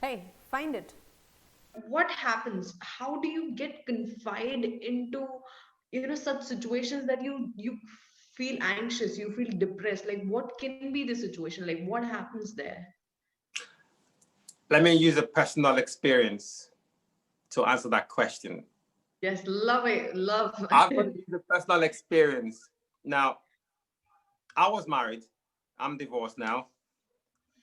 Hey, find it. What happens? How do you get confined into, such situations that you feel anxious, you feel depressed? Like, what can be the situation? Like, what happens there? Let me use a personal experience to answer that question. Yes, love it, love. I'm going to use a personal experience. Now, I was married. I'm divorced now.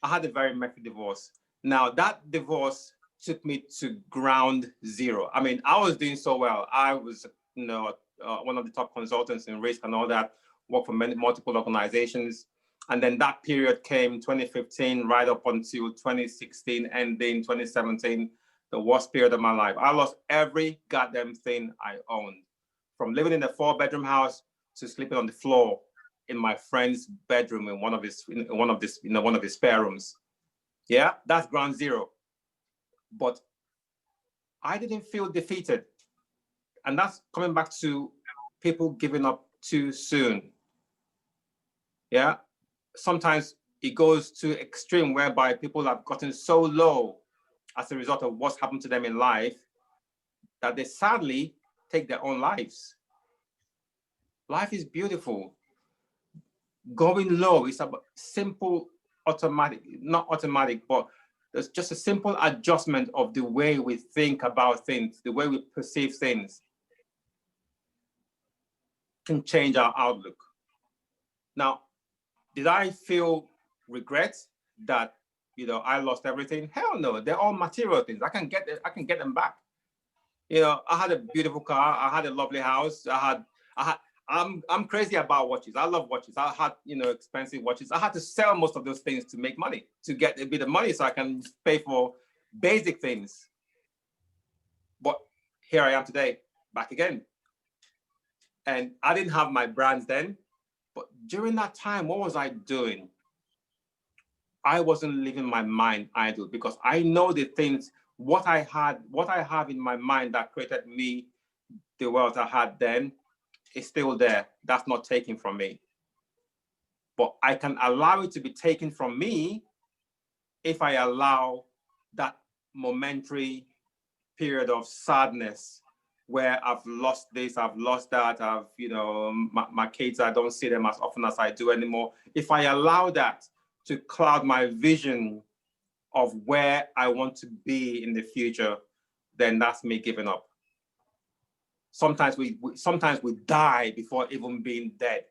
I had a very messy divorce. Now, that divorce took me to ground zero. I mean, I was doing so well. I was, one of the top consultants in risk and all that, worked for many multiple organizations. And then that period came 2015 right up until 2016, ending 2017, the worst period of my life. I lost every goddamn thing I owned, from living in a four-bedroom house to sleeping on the floor in my friend's bedroom in one of his spare rooms. Yeah, that's ground zero. But I didn't feel defeated. And that's coming back to people giving up too soon. Yeah. Sometimes it goes to extreme whereby people have gotten so low as a result of what's happened to them in life that they sadly take their own lives. Life is beautiful. Going low is about simple, automatic, not automatic, but there's just a simple adjustment of the way we think about things, the way we perceive things can change our outlook. Now, did I feel regret that I lost everything? Hell no, they're all material things. I can get them back. I had a beautiful car, I had a lovely house, I had I'm crazy about watches. I love watches. I had, expensive watches. I had to sell most of those things to make money, to get a bit of money so I can pay for basic things. But here I am today, back again. And I didn't have my brands then. But during that time, what was I doing? I wasn't leaving my mind idle because I know the things, what I have in my mind that created me, the wealth I had then, is still there. That's not taken from me. But I can allow it to be taken from me if I allow that momentary period of sadness where I've lost this, I've lost that, my kids, I don't see them as often as I do anymore. If I allow that to cloud my vision of where I want to be in the future, then that's me giving up. Sometimes we die before even being dead,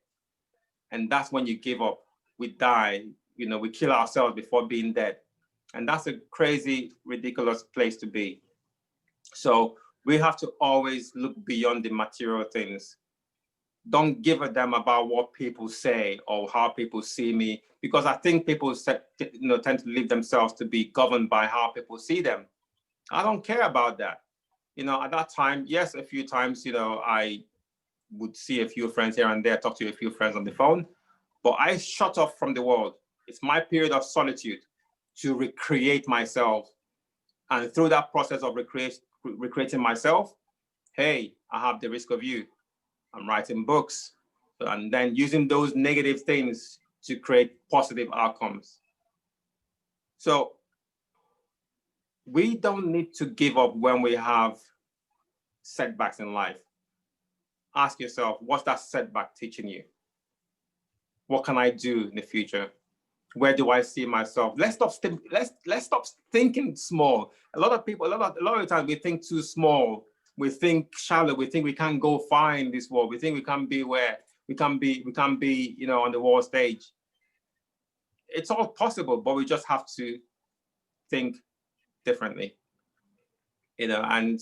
and that's when you give up. We die, we kill ourselves before being dead, and that's a crazy, ridiculous place to be. So we have to always look beyond the material things. Don't give a damn about what people say or how people see me, because I think people tend to leave themselves to be governed by how people see them. I don't care about that. At that time, yes, a few times, I would see a few friends here and there, talk to a few friends on the phone, but I shut off from the world. It's my period of solitude to recreate myself. And through that process of recreating myself, hey, I have the risk of you. I'm writing books, and then using those negative things to create positive outcomes. So we don't need to give up when we have setbacks in life. Ask yourself, what's that setback teaching you? What can I do in the future? Where do I see myself? Let's stop thinking small. A lot of times we think too small. We think shallow. We think we can't go far in this world. We think we can't be where we can't be, on the world stage. It's all possible, but we just have to think differently. And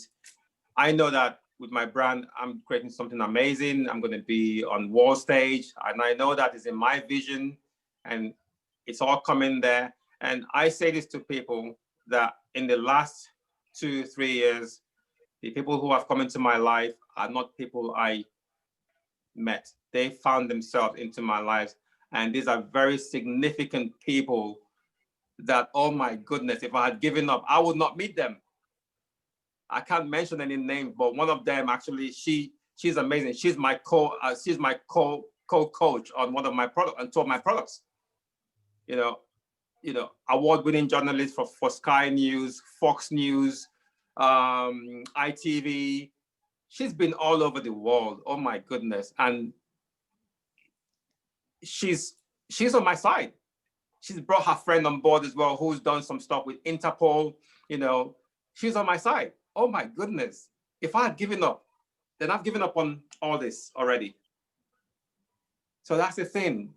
I know that with my brand, I'm creating something amazing. I'm going to be on world stage, and I know that is in my vision, and it's all coming there. And I say this to people that in the last 2, 3 years, the people who have come into my life are not people I met. They found themselves into my life, and these are very significant people that, oh my goodness, if I had given up, I would not meet them. I can't mention any names, but one of them actually, she's amazing. She's my co coach on one of my products, on two of my products. You know, award-winning journalist for Sky News, Fox News, ITV. She's been all over the world. Oh my goodness. And she's she's on my side. She's brought her friend on board as well, who's done some stuff with Interpol. You know, she's on my side. Oh my goodness. If I had given up, then I've given up on all this already. So that's the thing.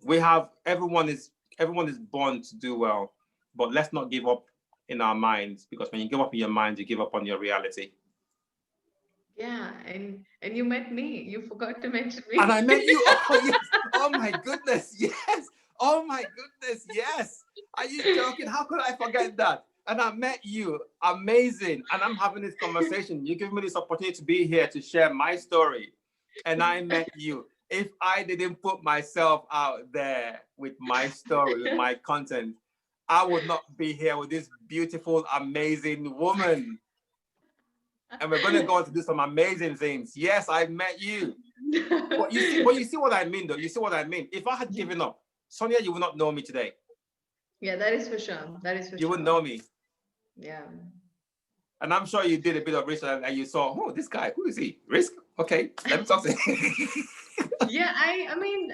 Everyone is born to do well, but let's not give up in our minds, because when you give up in your mind, you give up on your reality. Yeah, and you met me. You forgot to mention And me. I met you. Oh yes. Oh my goodness. Yes. Oh my goodness. Yes. Are you joking? How could I forget that? And I met you. Amazing. And I'm having this conversation. You give me this opportunity to be here to share my story. And I met you. If I didn't put myself out there with my story, with my content, I would not be here with this beautiful, amazing woman. And we're going to go on to do some amazing things. Yes, I met you. But you see what I mean, though. You see what I mean. If I had given up, Sonia, you would not know me today. Yeah, that is for sure. That is for You wouldn't sure. know me. Yeah. And I'm sure you did a bit of research and you saw, oh, this guy, who is he? Risk? Okay, let me talk to him. Yeah, I mean,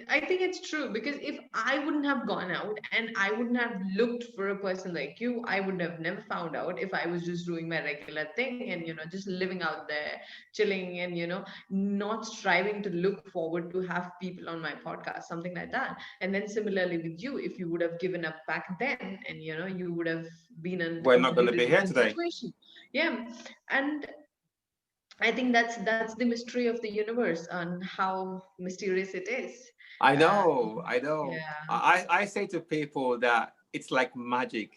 I think it's true, because if I wouldn't have gone out and I wouldn't have looked for a person like you, I would have never found out if I was just doing my regular thing and, just living out there, chilling, and, not striving to look forward to have people on my podcast, something like that. And then similarly with you, if you would have given up back then, and, you would have been in a We're not going to completely be here different today. situation. Yeah. And I think that's the mystery of the universe and how mysterious it is. I Uh, know, I know. yeah. I say to people that it's like magic.